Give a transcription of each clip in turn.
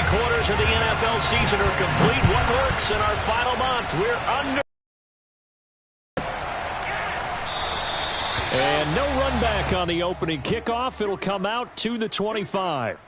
3/4 of the NFL season are complete. What works in our final month? We're under. And no run back on the opening kickoff. It'll come out to the 25.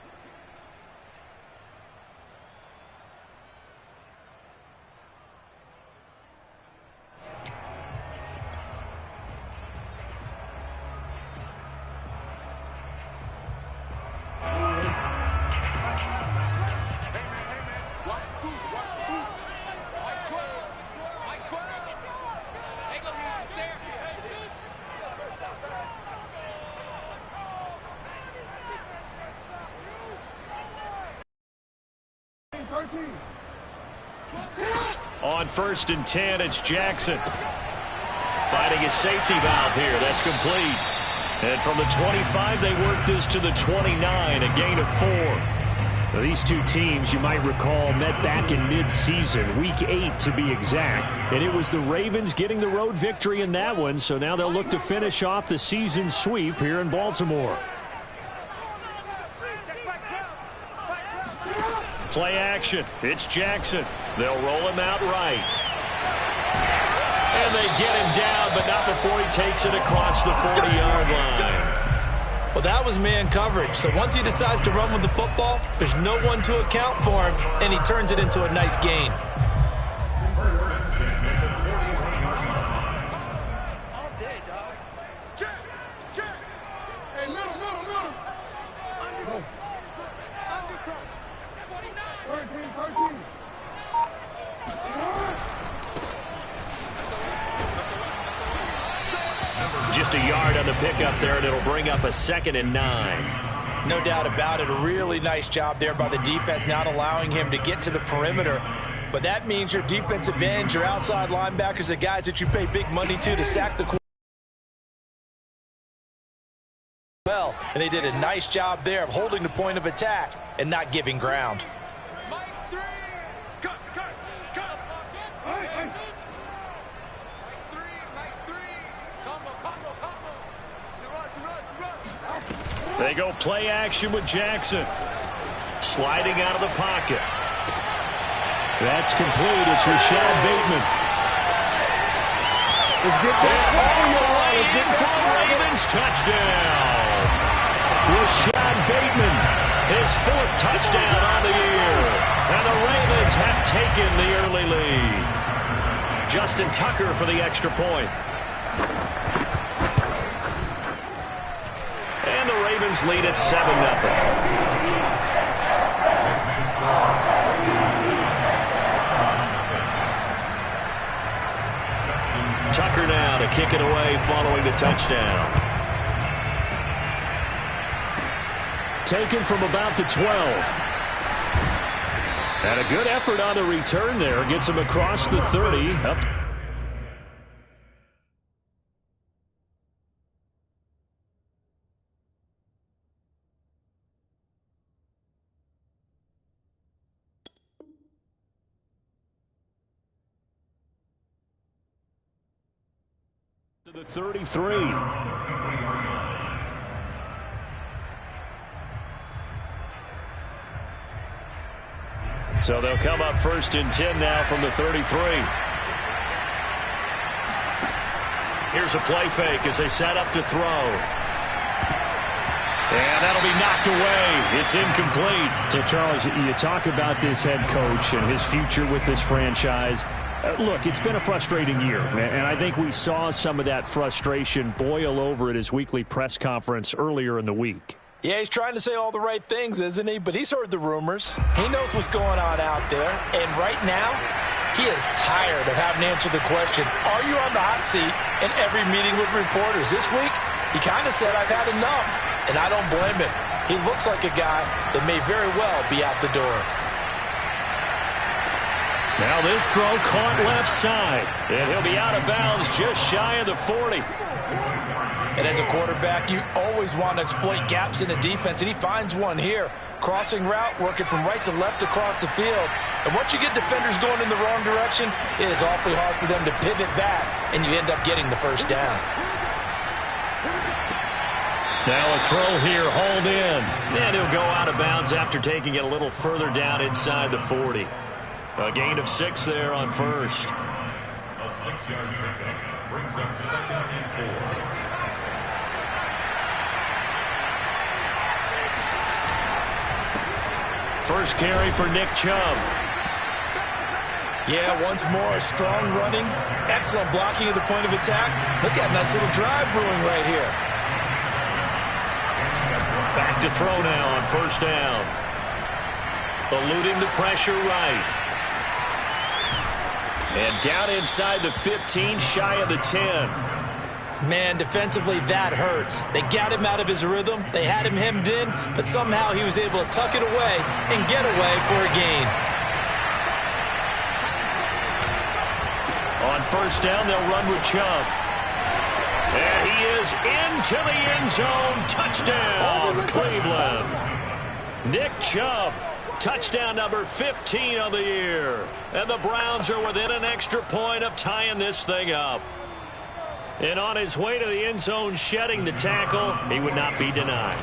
On 1st and 10, it's Jackson. Finding his safety valve here. That's complete. And from the 25, they work this to the 29, a gain of 4. Now, these two teams, you might recall, met back in mid-season, week 8 to be exact. And it was the Ravens getting the road victory in that one, so now they'll look to finish off the season sweep here in Baltimore. Play action. It's Jackson. They'll roll him out right. And they get him down, but not before he takes it across the 40-yard line. Well, that was man coverage. So once he decides to run with the football, there's no one to account for him, and he turns it into a nice gain. Just a yard on the pickup there, and it'll bring up a 2nd and 9. No doubt about it. A really nice job there by the defense, not allowing him to get to the perimeter. But that means your defensive ends, your outside linebackers, the guys that you pay big money to sack the well. And they did a nice job there of holding the point of attack and not giving ground. They go play action with Jackson. Sliding out of the pocket. That's complete. It's Rashad Bateman. For the Ravens, touchdown. Rashad Bateman, his 4th touchdown on the year. And the Ravens have taken the early lead. Justin Tucker for the extra point. And the Ravens lead at 7-0. Tucker now to kick it away following the touchdown. Taken from about the 12. And a good effort on the return there. Gets him across the 30. Up. To the 33. So they'll come up 1st and 10 now from the 33. Here's a play fake as they set up to throw. And that'll be knocked away. It's incomplete. So, Charles, you talk about this head coach and his future with this franchise. Look, it's been a frustrating year, and I think we saw some of that frustration boil over at his weekly press conference earlier in the week. Yeah, he's trying to say all the right things, isn't he? But he's heard the rumors. He knows what's going on out there. And right now, he is tired of having to answer the question, are you on the hot seat in every meeting with reporters? This week, he kind of said, I've had enough. And I don't blame him. He looks like a guy that may very well be out the door. Now this throw caught left side. And he'll be out of bounds just shy of the 40. And as a quarterback, you always want to exploit gaps in the defense, and he finds one here. Crossing route, working from right to left across the field. And once you get defenders going in the wrong direction, it is awfully hard for them to pivot back, and you end up getting the first down. Now a throw here, hauled in. And he'll go out of bounds after taking it a little further down inside the 40. A gain of 6 there on first. A 6-yard pickup brings up 2nd and 4. First carry for Nick Chubb. Yeah, once more, strong running, excellent blocking at the point of attack. Look at a nice little drive brewing right here. Back to throw now on first down. Eluding the pressure right. And down inside the 15, shy of the 10. Man, defensively, that hurts. They got him out of his rhythm. They had him hemmed in, but somehow he was able to tuck it away and get away for a gain. On first down, they'll run with Chubb. And he is into the end zone. Touchdown, Cleveland. Nick Chubb, touchdown number 15 of the year. And the Browns are within an extra point of tying this thing up. And on his way to the end zone, shedding the tackle, he would not be denied.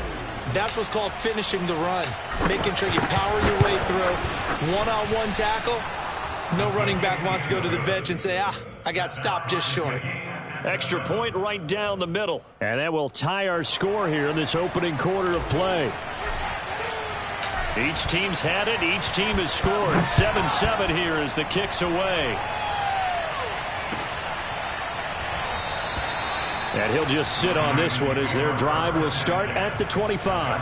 That's what's called finishing the run, making sure you power your way through. One-on-one tackle, no running back wants to go to the bench and say, I got stopped just short. Extra point right down the middle. And that will tie our score here in this opening quarter of play. Each team's had it. Each team has scored. 7-7 here as the kick's away. And he'll just sit on this one as their drive will start at the 25.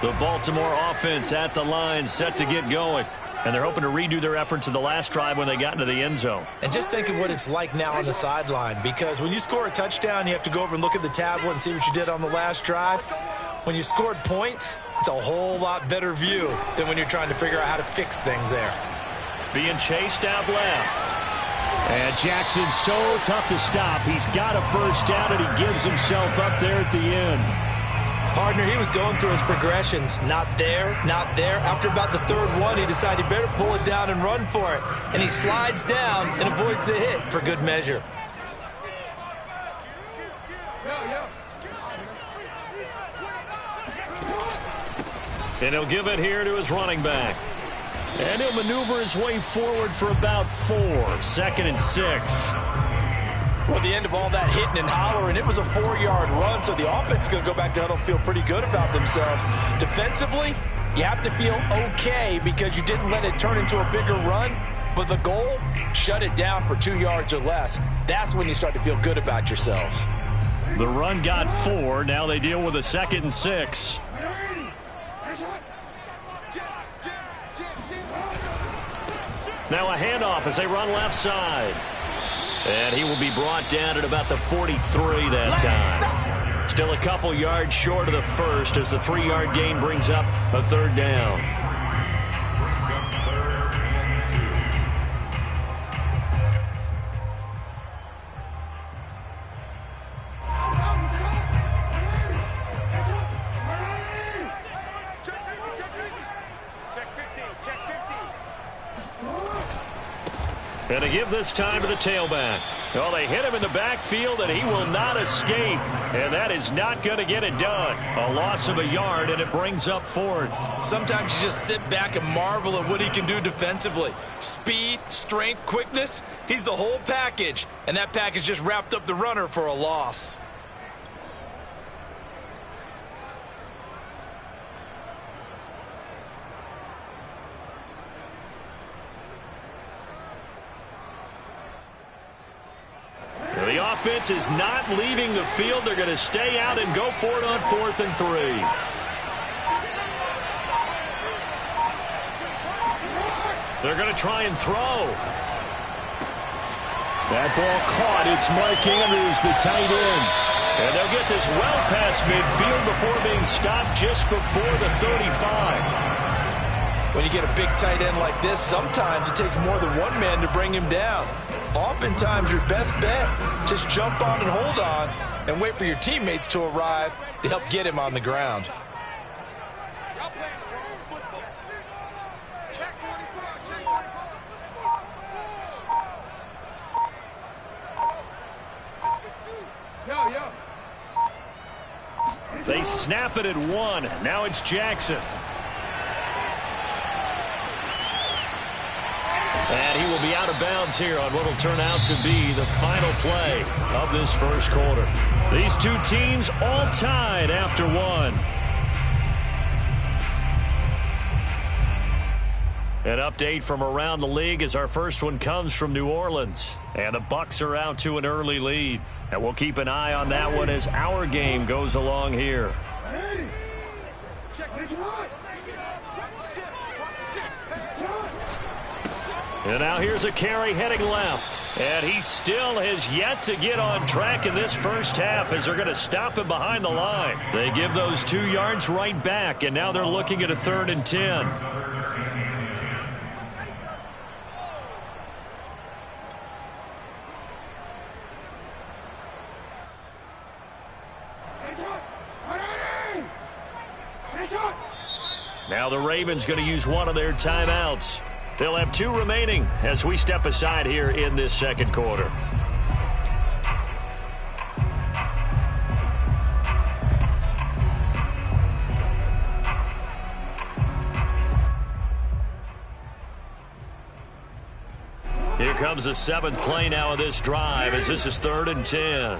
The Baltimore offense at the line, set to get going. And they're hoping to redo their efforts in the last drive when they got into the end zone. And just think of what it's like now on the sideline, because when you score a touchdown, you have to go over and look at the tablet and see what you did on the last drive. When you scored points, it's a whole lot better view than when you're trying to figure out how to fix things there. Being chased out left. And Jackson's so tough to stop. He's got a first down, and he gives himself up there at the end. Partner, he was going through his progressions. Not there, not there. After about the third one, he decided he better pull it down and run for it. And he slides down and avoids the hit for good measure. And he'll give it here to his running back. And he'll maneuver his way forward for about 4. 2nd and 6. Well, the end of all that hitting and hollering, it was a 4-yard run, so the offense is going to go back to huddle and feel pretty good about themselves. Defensively, you have to feel okay because you didn't let it turn into a bigger run, but the goal, shut it down for 2 yards or less. That's when you start to feel good about yourselves. The run got 4. Now they deal with a 2nd and 6. Now a handoff as they run left side. And he will be brought down at about the 43 that time. Still a couple yards short of the first as the 3-yard gain brings up a 3rd down. Brings up 3rd and 2. And to give this time to the tailback. Well, they hit him in the backfield, and he will not escape. And that is not going to get it done. A loss of a yard, and it brings up 4th. Sometimes you just sit back and marvel at what he can do defensively. Speed, strength, quickness, he's the whole package. And that package just wrapped up the runner for a loss. The offense is not leaving the field. They're going to stay out and go for it on 4th and 3. They're going to try and throw. That ball caught. It's Mark Andrews, the tight end. And they'll get this well past midfield before being stopped just before the 35. When you get a big tight end like this, sometimes it takes more than one man to bring him down. Oftentimes, your best bet, just jump on and hold on and wait for your teammates to arrive to help get him on the ground. They snap it at 1. Now it's Jackson. And he will be out of bounds here on what will turn out to be the final play of this first quarter. These two teams all tied after 1. An update from around the league as our first one comes from New Orleans. And the Bucs are out to an early lead. And we'll keep an eye on that one as our game goes along here. And now here's a carry heading left. And he still has yet to get on track in this first half as they're going to stop him behind the line. They give those 2 yards right back, and now they're looking at a 3rd and 10. Now the Ravens going to use one of their timeouts. They'll have 2 remaining as we step aside here in this second quarter. Here comes the 7th play now of this drive as this is 3rd and 10.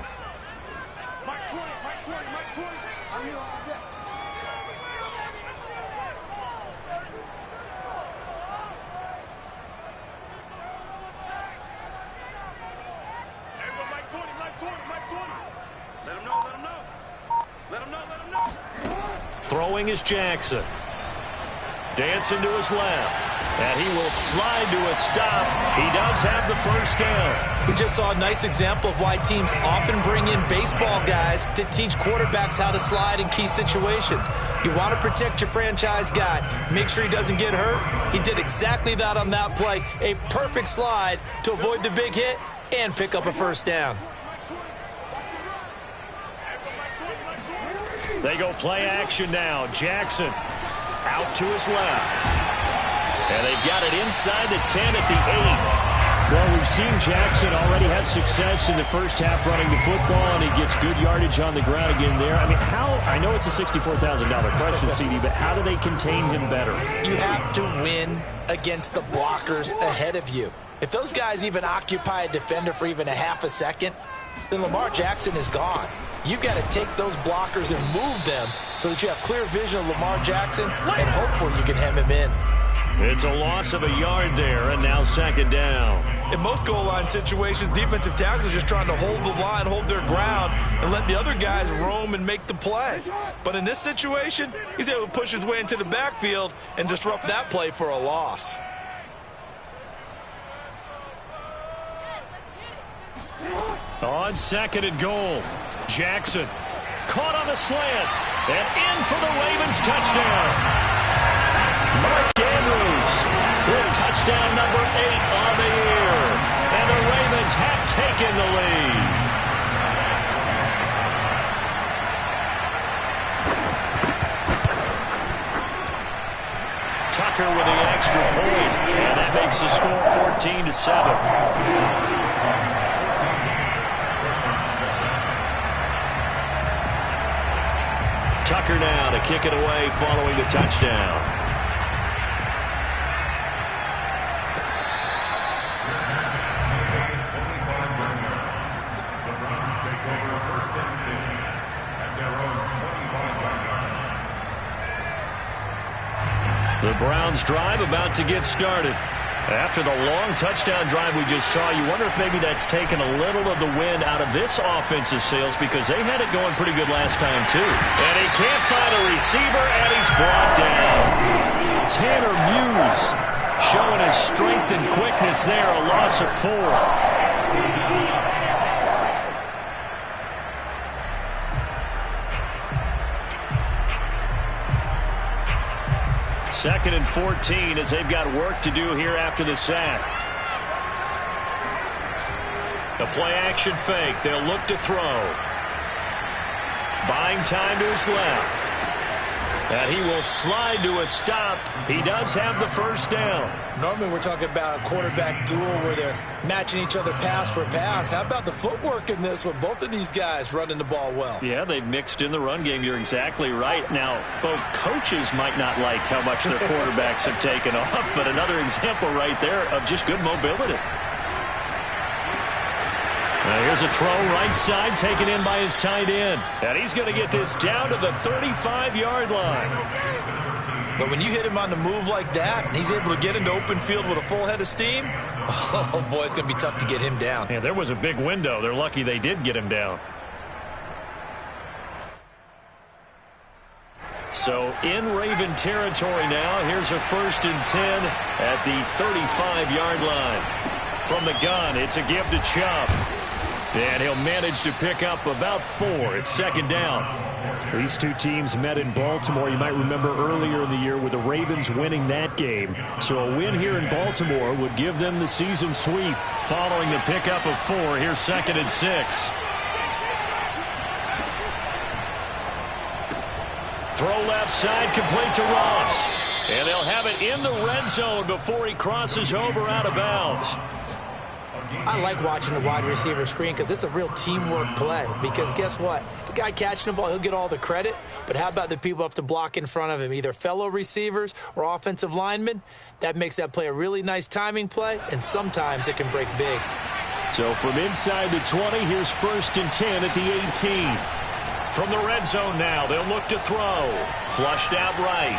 Throwing is Jackson. Dancing to his left. And he will slide to a stop. He does have the first down. We just saw a nice example of why teams often bring in baseball guys to teach quarterbacks how to slide in key situations. You want to protect your franchise guy. Make sure he doesn't get hurt. He did exactly that on that play. A perfect slide to avoid the big hit and pick up a first down. They go play action now. Jackson out to his left. And they've got it inside the 10 at the 8. Well, we've seen Jackson already have success in the first half running the football, and he gets good yardage on the ground again there. I mean, I know it's a $64,000 question, CD, but how do they contain him better? You have to win against the blockers ahead of you. If those guys even occupy a defender for even a half a second, then Lamar Jackson is gone. You've got to take those blockers and move them so that you have clear vision of Lamar Jackson, and hopefully you can hem him in. It's a loss of a yard there, and now 2nd down. In most goal line situations, defensive tackles are just trying to hold the line, hold their ground, and let the other guys roam and make the play. But in this situation, he's able to push his way into the backfield and disrupt that play for a loss. On 2nd and goal, Jackson caught on the slant and in for the Ravens touchdown. Mark Andrews with touchdown number 8 on the year. And the Ravens have taken the lead. Tucker with the extra point, and that makes the score 14-7. Tucker now to kick it away following the touchdown. The Browns take over 1st and 10 at their own 25-yard line. The Browns drive about to get started. After the long touchdown drive we just saw, you wonder if maybe that's taken a little of the wind out of this offensive sails because they had it going pretty good last time too. And he can't find a receiver, and he's brought down. Tanner Muse showing his strength and quickness there, a loss of 4. 2nd and 14 as they've got work to do here after the sack. The play action fake. They'll look to throw. Buying time to his left. And he will slide to a stop. He does have the first down. Normally we're talking about a quarterback duel where they're matching each other pass for pass. How about the footwork in this one? Both of these guys running the ball well. Yeah, they've mixed in the run game. You're exactly right. Now, both coaches might not like how much their quarterbacks have taken off, but another example right there of just good mobility. Now here's a throw right side taken in by his tight end. And he's going to get this down to the 35-yard line. But when you hit him on the move like that, and he's able to get into open field with a full head of steam, oh, boy, it's going to be tough to get him down. Yeah, there was a big window. They're lucky they did get him down. So in Raven territory now, here's a 1st and 10 at the 35-yard line. From the gun, it's a give to Chubb. And he'll manage to pick up about 4. It's 2nd down. These two teams met in Baltimore. You might remember earlier in the year with the Ravens winning that game. So a win here in Baltimore would give them the season sweep. Following the pickup of 4, here's 2nd and 6. Throw left side, complete to Ross. And they'll have it in the red zone before he crosses over out of bounds. I like watching the wide receiver screen because it's a real teamwork play. Because guess what? The guy catching the ball, he'll get all the credit. But how about the people who have to block in front of him, either fellow receivers or offensive linemen? That makes that play a really nice timing play, and sometimes it can break big. So from inside the 20, here's 1st and 10 at the 18. From the red zone now, they'll look to throw. Flushed out right.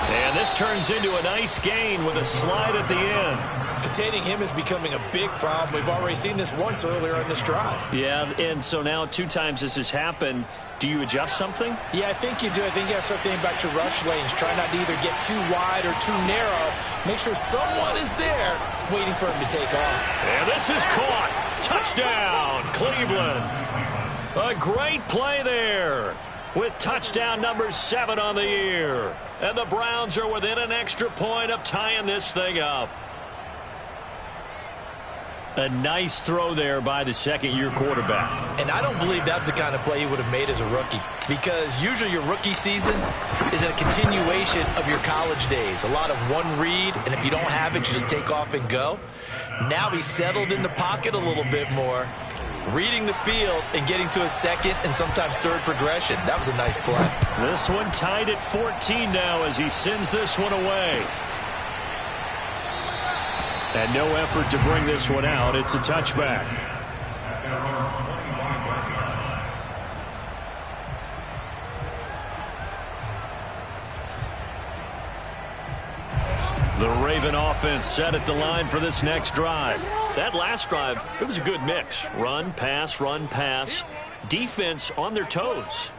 And this turns into a nice gain with a slide at the end. Containing him is becoming a big problem. We've already seen this once earlier in this drive. Yeah, and so now 2 times this has happened. Do you adjust something? Yeah, I think you do. I think you got to start thinking about your rush lanes. Try not to either get too wide or too narrow. Make sure someone is there waiting for him to take off. And this is caught. Touchdown, Cleveland. A great play there with touchdown number 7 on the year. And the Browns are within an extra point of tying this thing up. A nice throw there by the second-year quarterback. And I don't believe that was the kind of play he would have made as a rookie. Because usually your rookie season is a continuation of your college days. A lot of one read, and if you don't have it, you just take off and go. Now he's settled in the pocket a little bit more, reading the field and getting to a second and sometimes third progression. That was a nice play. This one tied at 14 now as he sends this one away. And no effort to bring this one out. It's a touchback. The Raven offense set at the line for this next drive. That last drive, it was a good mix. Run, pass, defense on their toes.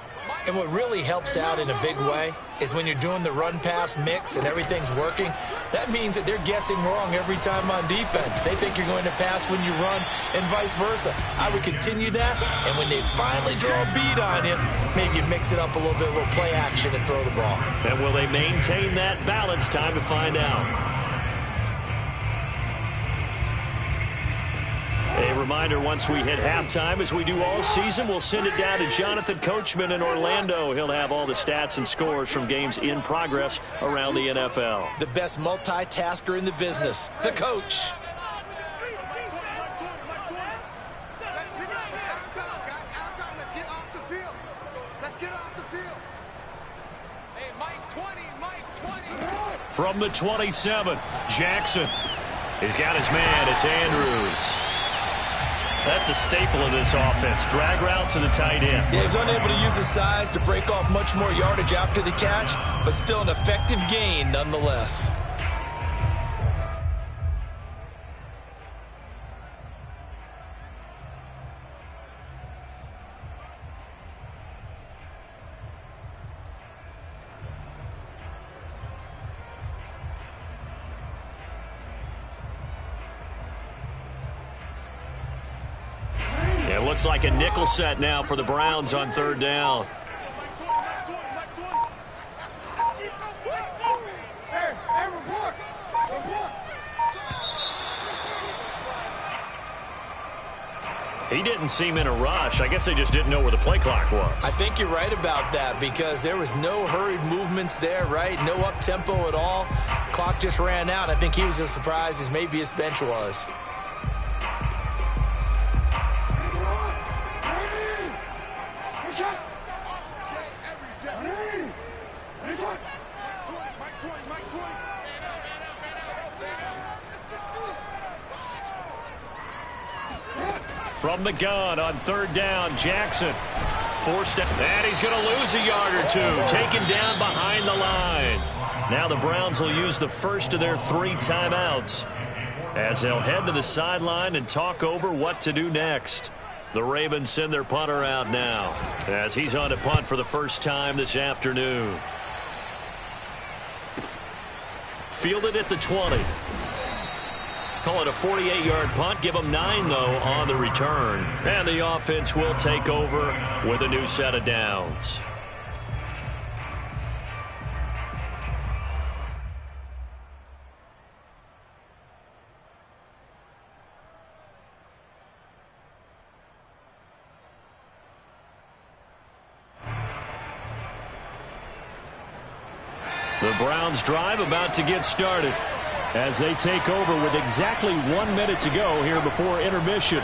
And what really helps out in a big way is when you're doing the run-pass mix and everything's working, that means that they're guessing wrong every time on defense. They think you're going to pass when you run and vice versa. I would continue that, and when they finally draw a beat on you, maybe you mix it up a little bit, a little play action and throw the ball. And will they maintain that balance? Time to find out. A reminder, once we hit halftime, as we do all season, we'll send it down to Jonathan Coachman in Orlando. He'll have all the stats and scores from games in progress around the NFL. The best multitasker in the business, the coach. From the 27, Jackson. He's got his man. It's Andrews. That's a staple of this offense. Drag route to the tight end. Yeah, he was unable to use his size to break off much more yardage after the catch, but still an effective gain nonetheless. Looks like a nickel set now for the Browns on 3rd down. He didn't seem in a rush. I guess they just didn't know where the play clock was. I think you're right about that because there was no hurried movements there, right? No up-tempo at all. Clock just ran out. I think he was as surprised as maybe his bench was. From the gun on third down, Jackson forced it, and he's going to lose a yard or two, taken down behind the line. Now the Browns will use the first of their 3 timeouts as they'll head to the sideline and talk over what to do next. The Ravens send their punter out now as he's on to punt for the first time this afternoon. Fielded at the 20. Call it a 48-yard punt. Give them 9, though, on the return. And the offense will take over with a new set of downs. The Browns drive about to get started as they take over with exactly 1 minute to go here before intermission.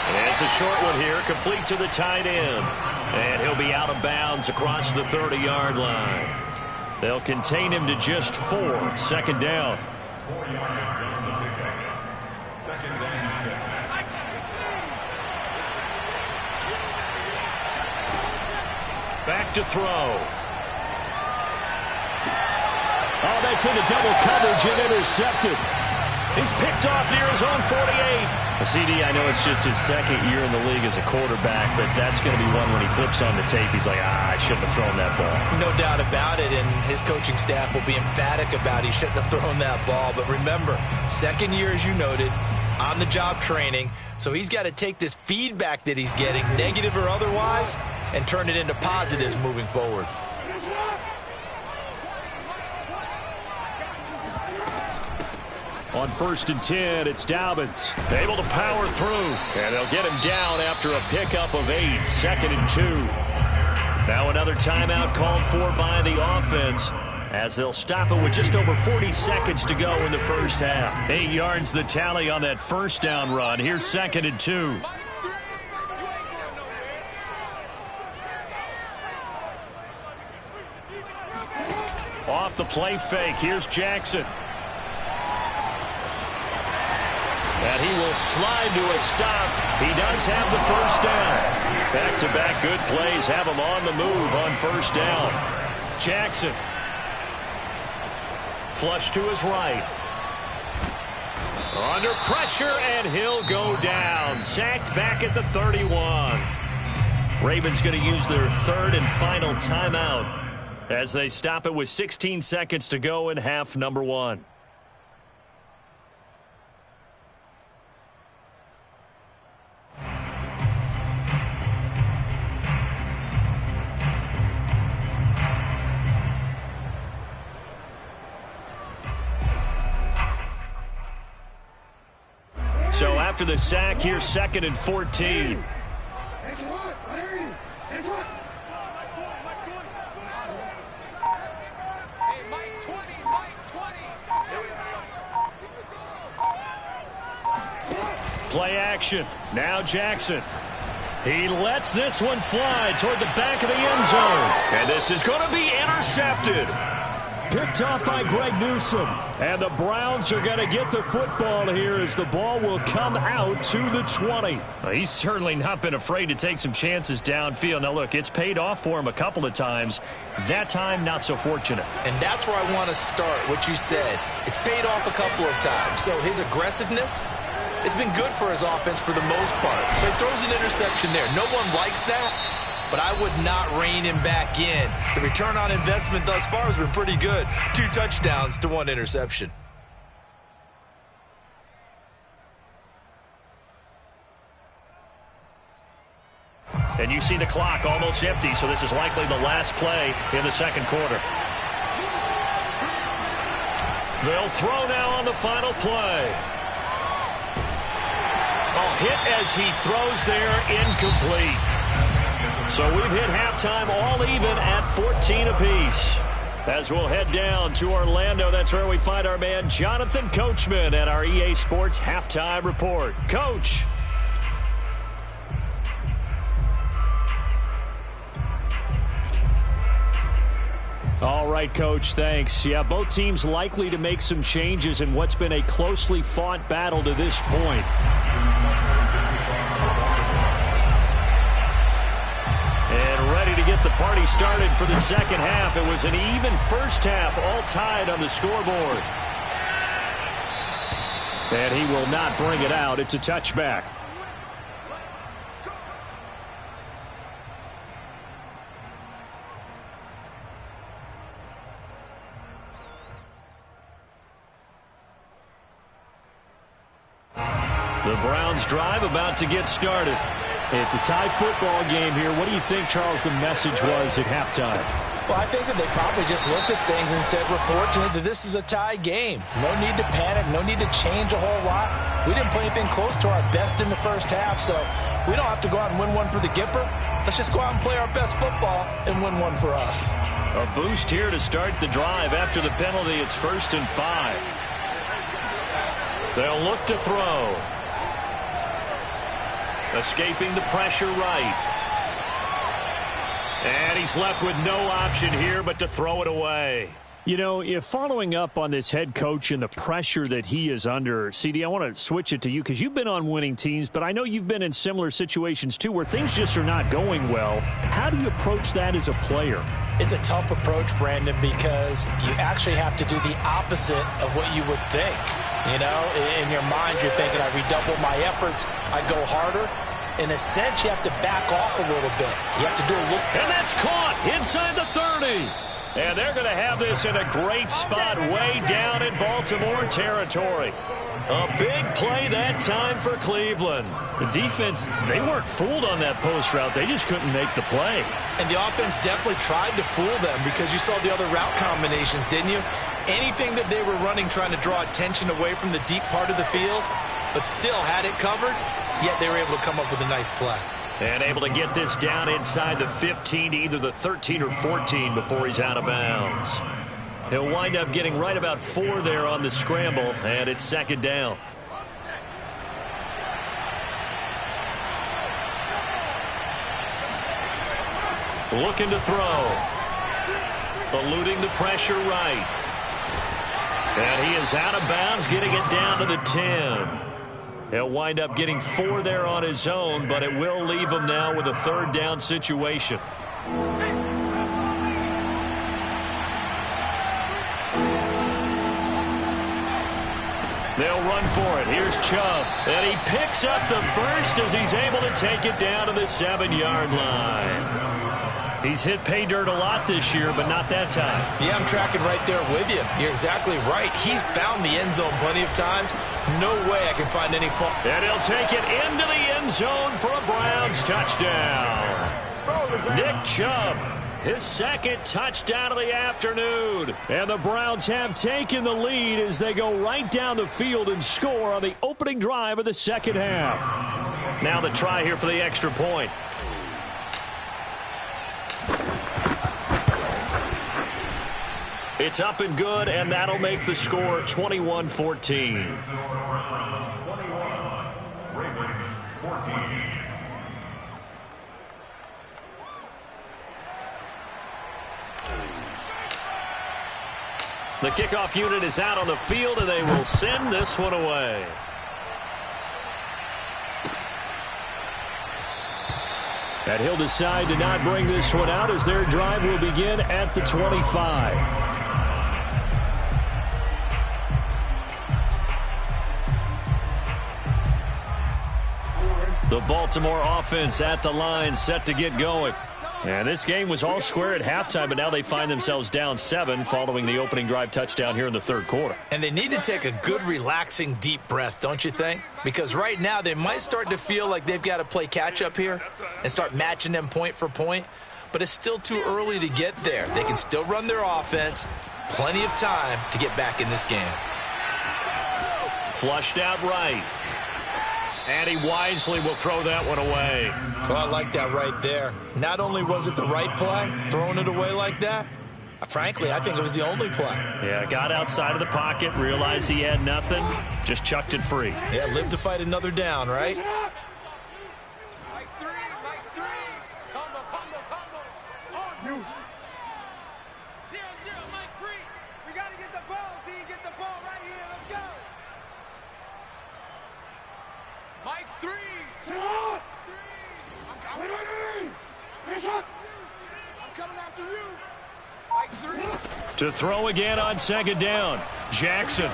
And it's a short one here, complete to the tight end. And he'll be out of bounds across the 30-yard line. They'll contain him to just 4. Second down. 4 yards on the pickup. Second and 6. Back to throw. Oh, that's into double coverage and intercepted. He's picked off near his own 48. CD, I know it's just his second year in the league as a quarterback, but that's going to be one when he flips on the tape. He's like, I shouldn't have thrown that ball. No doubt about it, and his coaching staff will be emphatic about he shouldn't have thrown that ball. But remember, second year, as you noted, on-the-job training, so he's got to take this feedback that he's getting, negative or otherwise, and turn it into positives moving forward. On 1st and 10, it's Dobbins. Able to power through, and they'll get him down after a pickup of 8. 2nd and 2. Now another timeout called for by the offense as they'll stop it with just over 40 seconds to go in the first half. 8 yards the tally on that first down run. Here's 2nd and 2. Off the play fake, here's Jackson. And he will slide to a stop. He does have the first down. Back-to-back good plays have him on the move on first down. Jackson. Flush to his right. Under pressure, and he'll go down. Sacked back at the 31. Ravens going to use their 3rd and final timeout as they stop it with 16 seconds to go in half number 1. So after the sack, here's 2nd and 14. Play action. Now Jackson. He lets this one fly toward the back of the end zone. And this is going to be intercepted. Picked off by Greg Newsome. And the Browns are going to get the football here as the ball will come out to the 20. Well, he's certainly not been afraid to take some chances downfield. Now, look, it's paid off for him a couple of times. That time, not so fortunate. And that's where I want to start, what you said. It's paid off a couple of times. So his aggressiveness has been good for his offense for the most part. So he throws an interception there. No one likes that. But I would not rein him back in. The return on investment thus far has been pretty good. 2 touchdowns to 1 interception. And you see the clock almost empty, so this is likely the last play in the second quarter. They'll throw now on the final play. Oh, hit as he throws there, incomplete. So we've hit halftime all even at 14 apiece. As we'll head down to Orlando, that's where we find our man Jonathan Coachman at our EA Sports Halftime Report. Coach. All right, Coach, thanks. Yeah, both teams likely to make some changes in what's been a closely fought battle to this point. And ready to get the party started for the second half. It was an even first half, all tied on the scoreboard. And he will not bring it out. It's a touchback. The Browns drive about to get started. It's a tied football game here. What do you think, Charles, the message was at halftime? Well, I think that they probably just looked at things and said, we're fortunate that this is a tie game. No need to panic. No need to change a whole lot. We didn't play anything close to our best in the first half, so we don't have to go out and win one for the Gipper. Let's just go out and play our best football and win one for us. A boost here to start the drive. After the penalty, it's 1st and 5. They'll look to throw. Escaping the pressure right. And he's left with no option here but to throw it away. You know, if following up on this head coach and the pressure that he is under, CD, I want to switch it to you because you've been on winning teams, but I know you've been in similar situations too where things just are not going well. How do you approach that as a player? It's a tough approach, Brandon, because you actually have to do the opposite of what you would think. You know, in your mind, you're thinking, I redouble my efforts, I go harder. In a sense, you have to back off a little bit. You have to do a little. And that's caught inside the 30. And they're going to have this in a great spot way down in Baltimore territory. A big play that time for Cleveland. The defense, they weren't fooled on that post route. They just couldn't make the play. And the offense definitely tried to fool them because you saw the other route combinations, didn't you? Anything that they were running trying to draw attention away from the deep part of the field, but still had it covered, yet they were able to come up with a nice play. And able to get this down inside the 15 to either the 13 or 14 before he's out of bounds. He'll wind up getting right about 4 there on the scramble, and it's 2nd down. Looking to throw. Eluding the pressure right. And he is out of bounds, getting it down to the 10. He'll wind up getting 4 there on his own, but it will leave him now with a 3rd down situation. They'll run for it. Here's Chubb. And he picks up the first as he's able to take it down to the 7-yard line. He's hit pay dirt a lot this year, but not that time. Yeah, I'm tracking right there with you. You're exactly right. He's found the end zone plenty of times. No way I can find any fault. And he'll take it into the end zone for a Browns touchdown. Nick Chubb, his 2nd touchdown of the afternoon. And the Browns have taken the lead as they go right down the field and score on the opening drive of the second half. Now the try here for the extra point. It's up and good, and that'll make the score 21-14. 21, Ravens 14. The kickoff unit is out on the field, and they will send this one away. And he'll decide to not bring this one out as their drive will begin at the 25. The Baltimore offense at the line, set to get going. And this game was all square at halftime, but now they find themselves down 7 following the opening drive touchdown here in the 3rd quarter. And they need to take a good, relaxing, deep breath, don't you think? Because right now they might start to feel like they've got to play catch-up here and start matching them point for point. But it's still too early to get there. They can still run their offense. Plenty of time to get back in this game. Flushed out right. And he wisely will throw that one away. Well, I like that right there. Not only was it the right play, throwing it away like that, frankly, I think it was the only play. Yeah, got outside of the pocket, realized he had nothing, just chucked it free. Yeah, live to fight another down, right? To throw again on second down. Jackson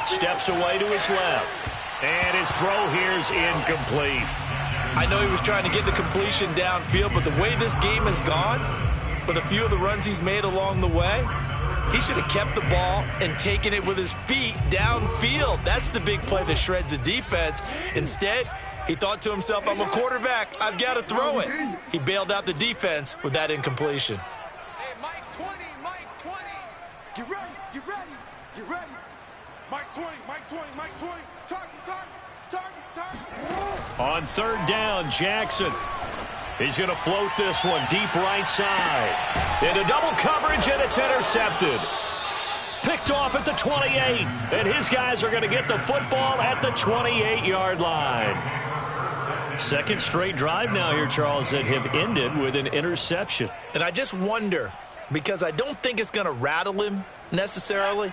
steps away to his left. And his throw here's incomplete. I know he was trying to get the completion downfield, but the way this game has gone, with a few of the runs he's made along the way, he should have kept the ball and taken it with his feet downfield. That's the big play that shreds the defense. Instead, he thought to himself, I'm a quarterback. I've got to throw it. He bailed out the defense with that incompletion. Hey, Mike 20, Mike 20. Get ready, get ready, get ready. Mike 20, Mike 20, Mike 20. Target, target, target, target. On third down, Jackson. He's going to float this one deep right side. Into double coverage, and it's intercepted. Picked off at the 28. And his guys are going to get the football at the 28-yard line. Second straight drive now here, Charles, that have ended with an interception. And I just wonder, because I don't think it's going to rattle him necessarily,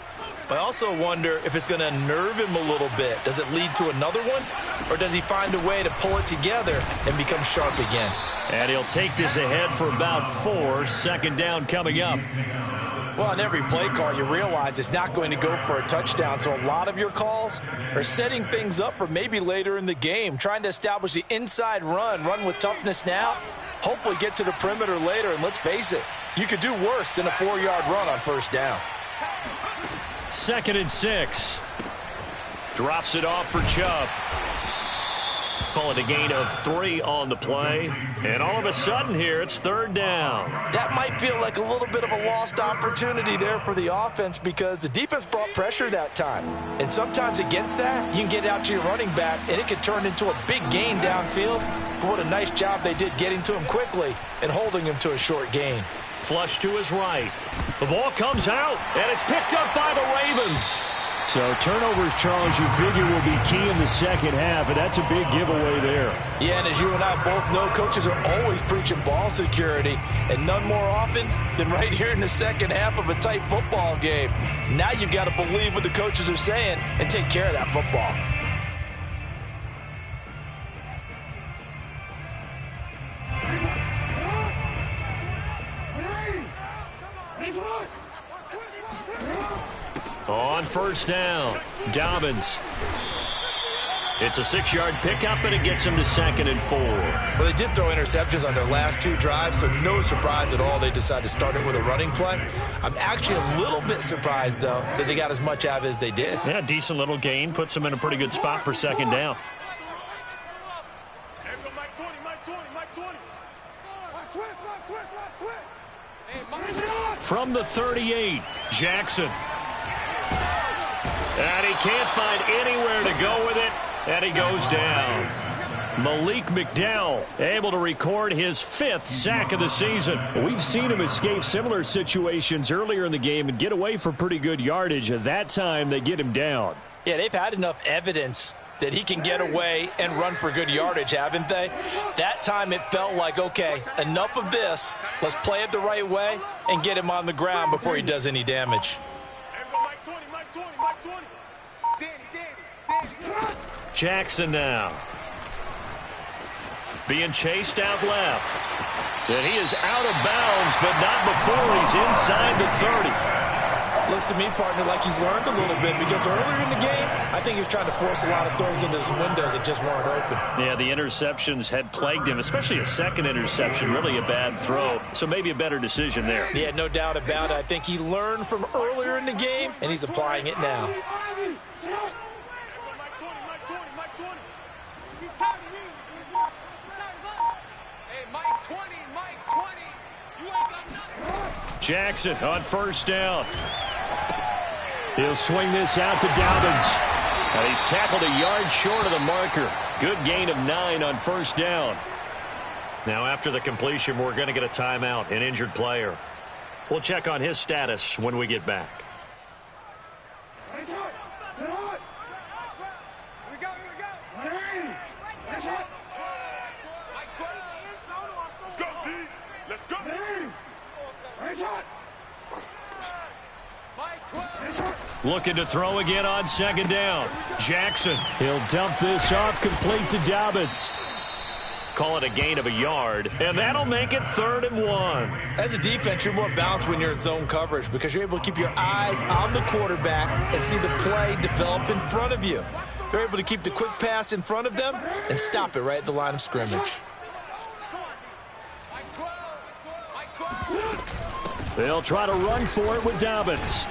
but I also wonder if it's going to unnerve him a little bit. Does it lead to another one, or does he find a way to pull it together and become sharp again? And he'll take this ahead for about 4. Second down coming up. Well, on every play call, you realize it's not going to go for a touchdown, so a lot of your calls are setting things up for maybe later in the game, trying to establish the inside run with toughness now, hopefully get to the perimeter later, and let's face it, you could do worse than a 4-yard run on first down. 2nd and 6. Drops it off for Chubb. Call it a gain of 3 on the play. And all of a sudden here, it's third down. That might feel like a little bit of a lost opportunity there for the offense because the defense brought pressure that time. And sometimes against that, you can get out to your running back, and it could turn into a big gain downfield. But what a nice job they did getting to him quickly and holding him to a short gain. Flush to his right. The ball comes out, and it's picked up by the Ravens. So turnovers, Charles, you figure will be key in the second half, and that's a big giveaway there. Yeah, and as you and I both know, coaches are always preaching ball security, and none more often than right here in the second half of a tight football game. Now you've got to believe what the coaches are saying and take care of that football. On first down, Dobbins. It's a 6-yard pickup, and it gets him to 2nd and 4. Well, they did throw interceptions on their last 2 drives, so no surprise at all they decided to start it with a running play. I'm actually a little bit surprised, though, that they got as much out of it as they did. Yeah, decent little gain. Puts them in a pretty good spot for second down. From the 38, Jackson. And he can't find anywhere to go with it, and he goes down. Malik McDowell able to record his 5th sack of the season. We've seen him escape similar situations earlier in the game and get away for pretty good yardage. At that time, they get him down. Yeah, they've had enough evidence that he can get away and run for good yardage, haven't they? That time it felt like, okay, enough of this. Let's play it the right way and get him on the ground before he does any damage. Jackson now. Being chased out left. And he is out of bounds, but not before he's inside the 30. Looks to me, partner, like he's learned a little bit because earlier in the game, I think he was trying to force a lot of throws into some windows that just weren't open. Yeah, the interceptions had plagued him, especially a second interception, really a bad throw. So maybe a better decision there. Yeah, no doubt about it. I think he learned from earlier in the game, and he's applying it now. Jackson on first down. He'll swing this out to Dobbins. And he's tackled a yard short of the marker. Good gain of 9 on first down. Now after the completion, we're going to get a timeout, an injured player. We'll check on his status when we get back. Looking to throw again on second down. Jackson. He'll dump this off, complete to Dobbins. Call it a gain of a yard, and that'll make it 3rd and 1. As a defense, you're more balanced when you're in zone coverage because you're able to keep your eyes on the quarterback and see the play develop in front of you. They're able to keep the quick pass in front of them and stop it right at the line of scrimmage. They'll try to run for it with Dobbins.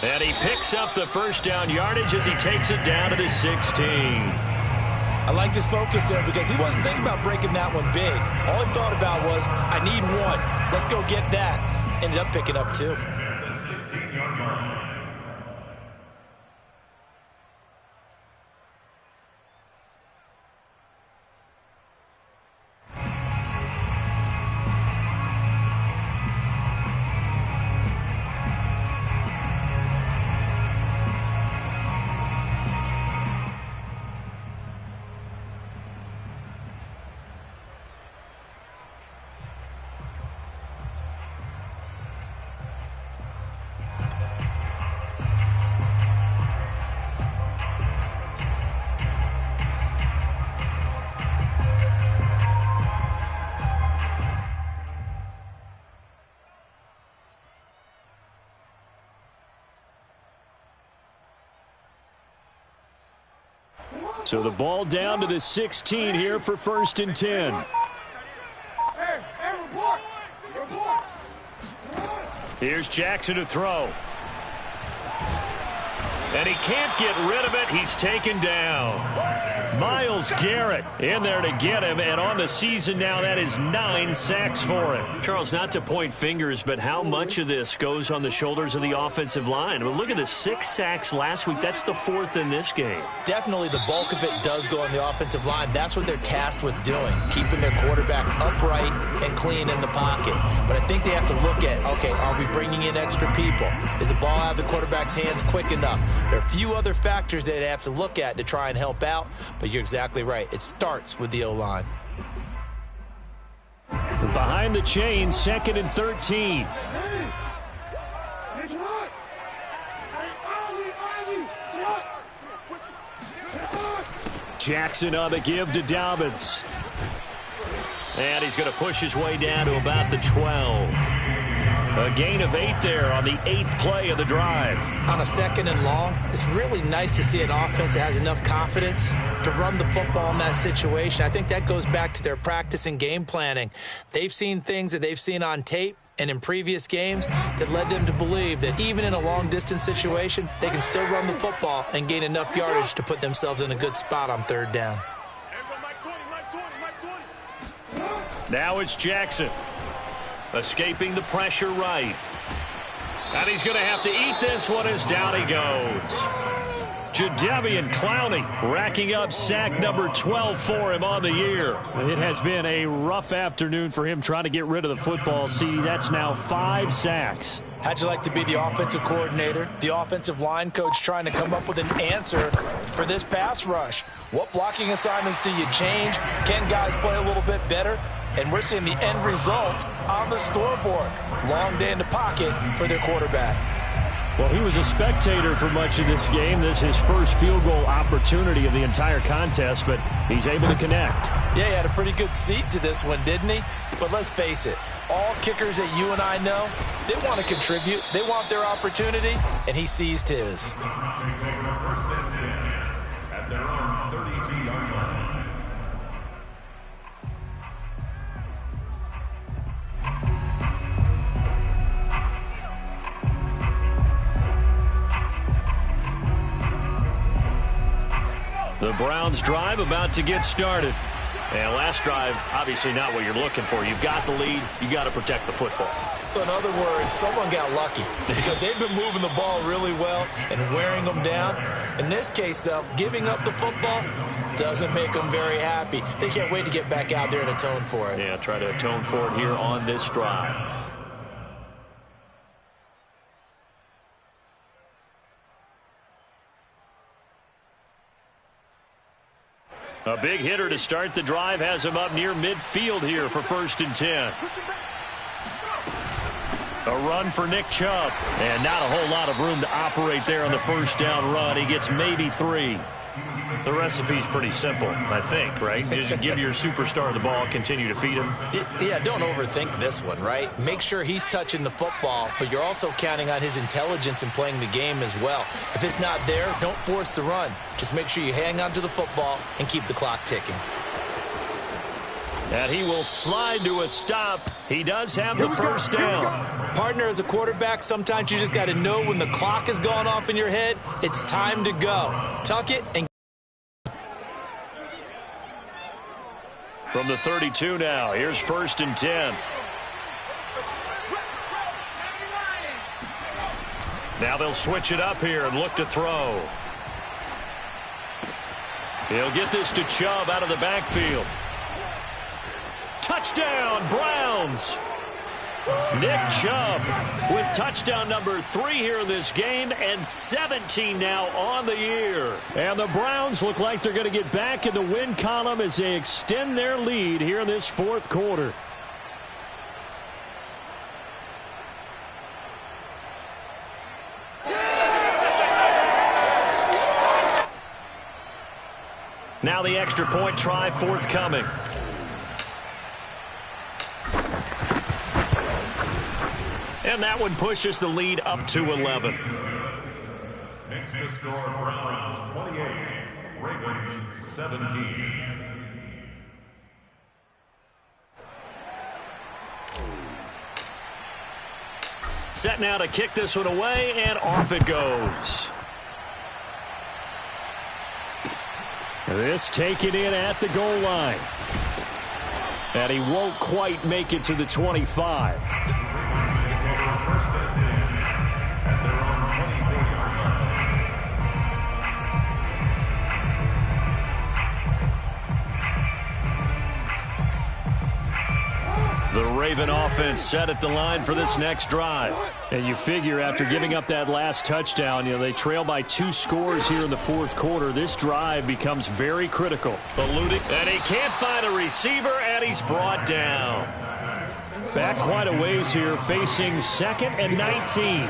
And he picks up the first down yardage as he takes it down to the 16. I liked his focus there because he wasn't thinking about breaking that one big. All he thought about was, I need one. Let's go get that. Ended up picking up 2. The 16-yard line. So the ball down to the 16 here for 1st and 10. Here's Jackson to throw. And he can't get rid of it. He's taken down. Myles Garrett in there to get him, and on the season now, that is 9 sacks for him. Charles, not to point fingers, but how much of this goes on the shoulders of the offensive line? Well, look at the 6 sacks last week. That's the 4th in this game. Definitely the bulk of it does go on the offensive line. That's what they're tasked with doing, keeping their quarterback upright and clean in the pocket. But I think they have to look at, okay, are we bringing in extra people? Is the ball out of the quarterback's hands quick enough? There are a few other factors that they have to look at to try and help out, but you're exactly right. It starts with the O-line. Behind the chain, 2nd and 13. Jackson on the give to Dobbins. And he's going to push his way down to about the 12. A gain of 8 there on the 8th play of the drive. On a 2nd and long, it's really nice to see an offense that has enough confidence to run the football in that situation. I think that goes back to their practice and game planning. They've seen things that they've seen on tape and in previous games that led them to believe that even in a long-distance situation, they can still run the football and gain enough yardage to put themselves in a good spot on 3rd down. Now it's Jackson. Escaping the pressure right. And he's going to have to eat this one as down he goes. Jadeveon Clowney racking up sack number 12 for him on the year. It has been a rough afternoon for him trying to get rid of the football. See, that's now 5 sacks. How'd you like to be the offensive coordinator, the offensive line coach trying to come up with an answer for this pass rush? What blocking assignments do you change? Can guys play a little bit better? And we're seeing the end result on the scoreboard. Long day in the pocket for their quarterback. Well, he was a spectator for much of this game. This is his first field goal opportunity of the entire contest, but he's able to connect. Yeah, he had a pretty good seat to this one, didn't he? But let's face it, all kickers that you and I know, they want to contribute. They want their opportunity, and he seized his. First and 10 at their own 32-yard line. The Browns drive about to get started. And last drive, obviously not what you're looking for. You've got the lead. You've got to protect the football. So in other words, someone got lucky because they've been moving the ball really well and wearing them down. In this case, though, giving up the football doesn't make them very happy. They can't wait to get back out there and atone for it. Yeah, try to atone for it here on this drive. A big hitter to start the drive has him up near midfield here for 1st and 10. A run for Nick Chubb. And not a whole lot of room to operate there on the first down run. He gets maybe 3. The recipe's pretty simple, I think, right? Just give your superstar the ball, continue to feed him. Yeah, don't overthink this one, right? Make sure he's touching the football, but you're also counting on his intelligence in playing the game as well. If it's not there, don't force the run. Just make sure you hang on to the football and keep the clock ticking. And he will slide to a stop. He does have the first down. Partner, as a quarterback, sometimes you just got to know when the clock has gone off in your head, it's time to go. Tuck it and from the 32 now, here's 1st and 10. Now they'll switch it up here and look to throw. He'll get this to Chubb out of the backfield. Touchdown, Browns! Nick Chubb with touchdown number 3 here in this game, and 17 now on the year. And the Browns look like they're going to get back in the win column as they extend their lead here in this 4th quarter. Now the extra point try forthcoming. And that one pushes the lead up to 11. Makes the score Browns 28, Ravens 17. Set now to kick this one away, and off it goes. This taken in at the goal line. And he won't quite make it to the 25. The Raven offense set at the line for this next drive. And you figure after giving up that last touchdown, they trail by 2 scores here in the 4th quarter. This drive becomes very critical. Eluding, and he can't find a receiver, and he's brought down. Back quite a ways here, facing 2nd and 19.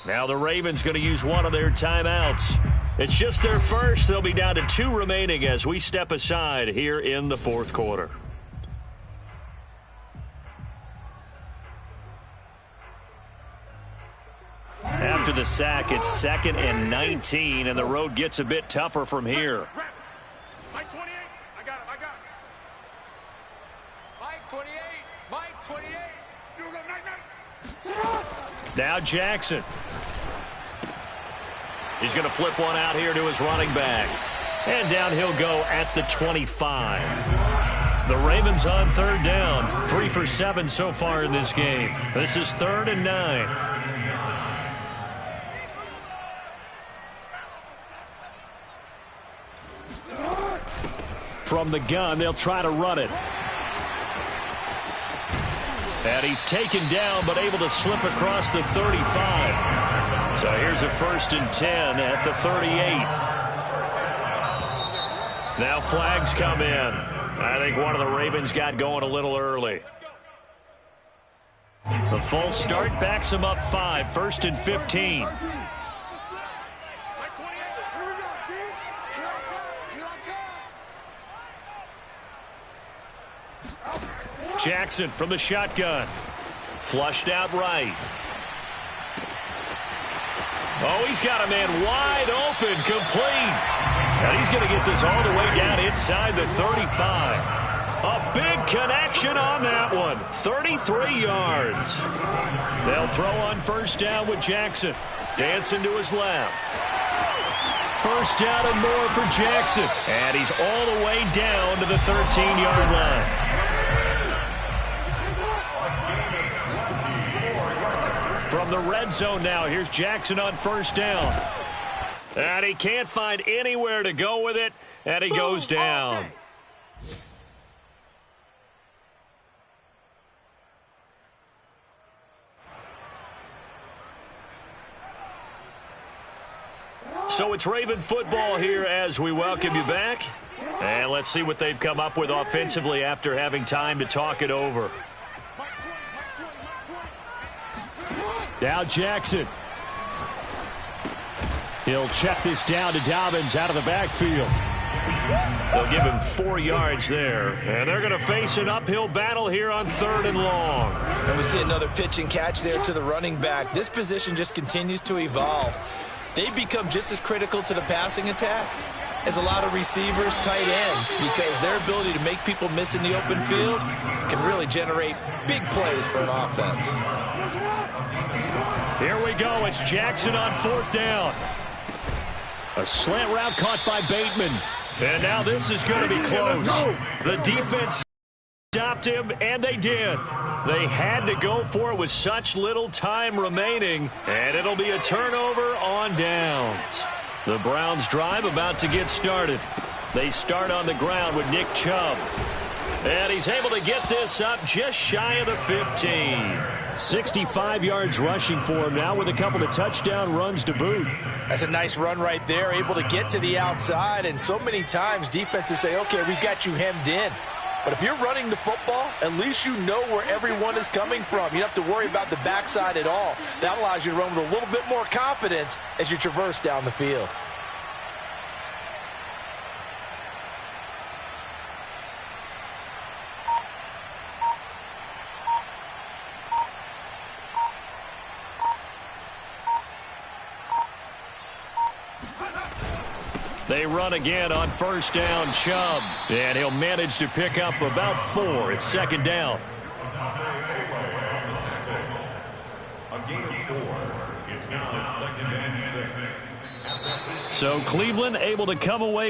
Now the Ravens going to use one of their timeouts. It's just their first. They'll be down to 2 remaining as we step aside here in the 4th quarter. After the sack, it's 2nd and 19, and the road gets a bit tougher from here. Mike 28, I got it. Mike 28, Mike 28. You go, Mike. Now Jackson. He's going to flip one out here to his running back. And down he'll go at the 25. The Ravens on 3rd down. 3 for 7 so far in this game. This is 3rd and 9. From the gun, they'll try to run it. And he's taken down, but able to slip across the 35. So here's a 1st and 10 at the 38. Now flags come in. I think one of the Ravens got going a little early. The false start backs him up 5, 1st and 15. Jackson from the shotgun. Flushed out right. Oh, he's got a man wide open, complete. And he's going to get this all the way down inside the 35. A big connection on that one. 33 yards. They'll throw on first down with Jackson. Dancing to his left. First down and more for Jackson. And he's all the way down to the 13-yard line. From the red zone now, here's Jackson on first down. And he can't find anywhere to go with it, and he goes down. So it's Raven football here as we welcome you back. And let's see what they've come up with offensively after having time to talk it over. Now Jackson. He'll check this down to Dobbins out of the backfield. They'll give him 4 yards there. And they're going to face an uphill battle here on 3rd and long. And we see another pitch and catch there to the running back. This position just continues to evolve. They become just as critical to the passing attack as a lot of receivers, tight ends, because their ability to make people miss in the open field can really generate big plays for an offense. Here we go. It's Jackson on 4th down. A slant route caught by Bateman. And now this is going to be close. The defense stopped him, and they did. They had to go for it with such little time remaining, and it'll be a turnover on downs. The Browns drive about to get started. They start on the ground with Nick Chubb. And he's able to get this up just shy of the 15. 65 yards rushing for him now with a couple of touchdown runs to boot. That's a nice run right there, able to get to the outside. And so many times defenses say, okay, we've got you hemmed in. But if you're running the football, at least you know where everyone is coming from. You don't have to worry about the backside at all. That allows you to run with a little bit more confidence as you traverse down the field. They run again on first down, Chubb. And he'll manage to pick up about 4. It's 2nd down. A gain of 4. It's now 2nd and 6. So Cleveland able to come away